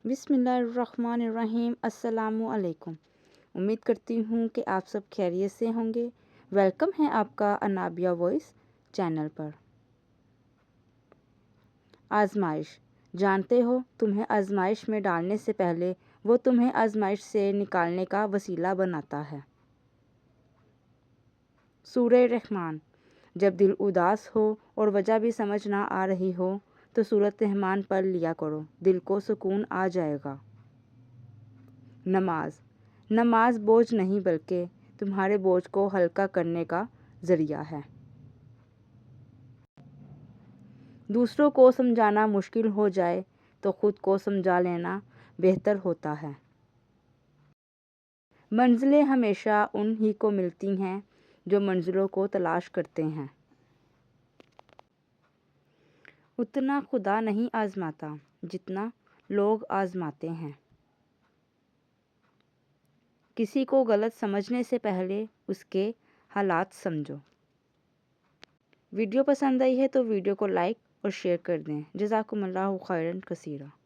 بسم اللہ الرحمن الرحیم۔ السلام علیکم۔ امید کرتی ہوں کہ آپ سب خیریت سے ہوں گے۔ ویلکم ہے آپ کا انابیہ وائس چینل پر۔ آزمائش۔ جانتے ہو تمہیں آزمائش میں ڈالنے سے پہلے وہ تمہیں آزمائش سے نکالنے کا وسیلہ بناتا ہے۔ سورہ رحمان۔ جب دل اداس ہو اور وجہ بھی سمجھ نہ آ رہی ہو تو سورۃ رحمان پڑھ لیا کرو، دل کو سکون آ جائے گا۔ نماز۔ نماز بوجھ نہیں بلکہ تمہارے بوجھ کو ہلکا کرنے کا ذریعہ ہے۔ دوسروں کو سمجھانا مشکل ہو جائے تو خود کو سمجھا لینا بہتر ہوتا ہے۔ منزلیں ہمیشہ ان ہی کو ملتی ہیں جو منزلوں کو تلاش کرتے ہیں۔ اتنا خدا نہیں آزماتا جتنا لوگ آزماتے ہیں۔ کسی کو غلط سمجھنے سے پہلے اس کے حالات سمجھو۔ ویڈیو پسند آئی ہے تو ویڈیو کو لائک اور شیئر کر دیں۔ جزاکم اللہ خیرا کثیرا۔